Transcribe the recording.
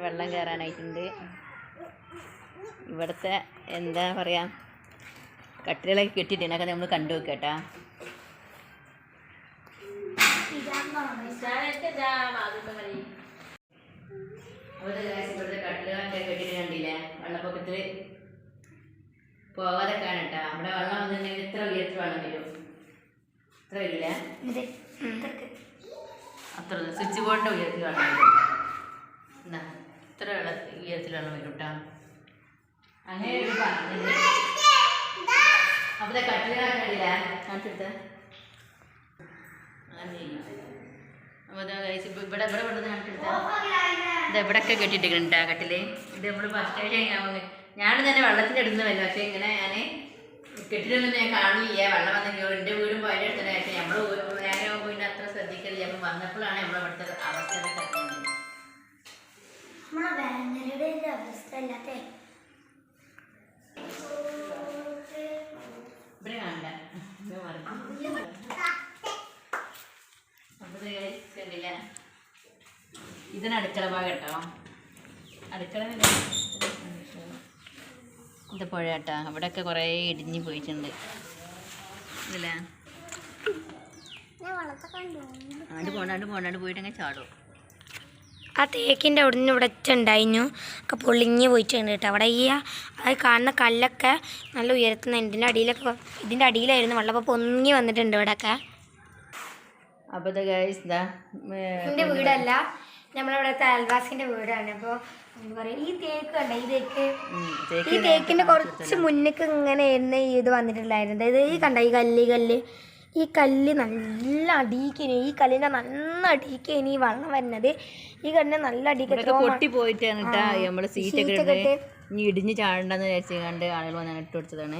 വെള്ളം കയറാനായിട്ടുണ്ട്. ഇവിടുത്തെ എന്താ പറയുക, കട്ടിലൊക്കെ കെട്ടിയിട്ടുണ്ട്. അതൊക്കെ നമ്മൾ കണ്ടു വെക്കട്ടാ. ഇവിടുത്തെ കട്ടിലൊക്കെ കെട്ടിയിട്ട് കണ്ടില്ലേ, വെള്ളപ്പൊക്കത്തിൽ പോവാതെ കാണട്ടാ. അവിടെ വെള്ളം വന്നിട്ടുണ്ടെങ്കിൽ ഇത്ര ഉയരത്തിൽ വെള്ളം വരും. ഇത്ര വരില്ല, അത്ര സ്വിച്ച് ബോർഡിൻ്റെ ഉയരത്തിൽ വെള്ളം വരും. എന്നാ ഇത്ര ഉയരത്തിൽ വെള്ളം വരും കേട്ടോ. അങ്ങനെ ഒരു പറഞ്ഞില്ല. അപ്പത്തെ കട്ടിലൊക്കെ കണ്ടില്ല, കാണിച്ചെടുത്ത്. അപ്പോൾ ഇവിടെ ഇവിടെ ഇവിടുന്ന് കാണിച്ചെടുത്ത ഇത് എവിടെയൊക്കെ കെട്ടിയിട്ടിട്ടുണ്ട് കട്ടില്. ഇത് നമ്മൾ ഫസ്റ്റ് ഞാനും തന്നെ വെള്ളത്തിൻ്റെ അടുത്ത് വല്ല, പക്ഷേ ഇങ്ങനെ ഞാൻ കെട്ടിടൊന്നും ഞാൻ കാണില്ല. വെള്ളം വന്നെങ്കിൽ എൻ്റെ വീടും പോയ അടുത്തന്നെ. പക്ഷേ നമ്മൾ നേരെ പിന്നെ അത്ര ശ്രദ്ധിക്കലില്ല. അപ്പം വന്നപ്പോഴാണ് നമ്മളെ ഇവിടുത്തെ അവസ്ഥ കിടക്കുന്നത്. ഇവിടെ കാണില്ല. അപ്പോൾ കണ്ടില്ല, ഇതിന് അടുക്കള ഭാഗം കേട്ടോ. അടുക്കള ഇത് പുഴ കേട്ടോ. അവിടെയൊക്കെ കുറേ ഇടിഞ്ഞ് പോയിട്ടുണ്ട്. ഇല്ലേ, പോണ്ടാണ്ട് പോയിട്ട് അങ്ങനെ ചാടും. ആ തേക്കിൻ്റെ അവിടെ നിന്ന് ഇവിടെ ഉണ്ടായിരുന്നു ഒക്കെ പൊളിഞ്ഞ് പോയിട്ടുണ്ട് കേട്ടോ. അവിടെ ഈ അത് കാണുന്ന കല്ലൊക്കെ നല്ല ഉയരത്തുന്ന ഇതിൻ്റെ അടിയിലായിരുന്നു വെള്ളം. അപ്പോൾ പൊങ്ങി വന്നിട്ടുണ്ട് ഇവിടെയൊക്കെ. അപ്പോൾ എൻ്റെ വീടല്ല, നമ്മളിവിടുത്തെ അയൽവാസിൻ്റെ വീടാണ്. അപ്പോൾ എന്താ പറയുക, ഈ തേക്ക് കണ്ട, ഈ തേക്കിൻ്റെ കുറച്ച് മുന്നേക്ക് ഇങ്ങനെ ആയിരുന്നു ഇത് വന്നിട്ടുണ്ടായിരുന്നത്. അതായത് ഈ കണ്ട ഈ കല്ല് നല്ല അടിക്കേനി, ഈ കല്ലിൻ്റെ നല്ല അടിക്കേനി ഈ വെള്ളം വരുന്നത്. ഈ കല്ലിൻ്റെ നല്ല അടിക്ക് പൊട്ടി പോയിട്ടാണ് കേട്ടോ. നമ്മള് സീറ്റൊക്കെ ഇടിഞ്ഞ് ചാടണ്ടെന്ന് വിചാരിച്ചു കണ്ട് ആളുകൾ വന്ന് ഇട്ട് കൊടുത്തതാണ്.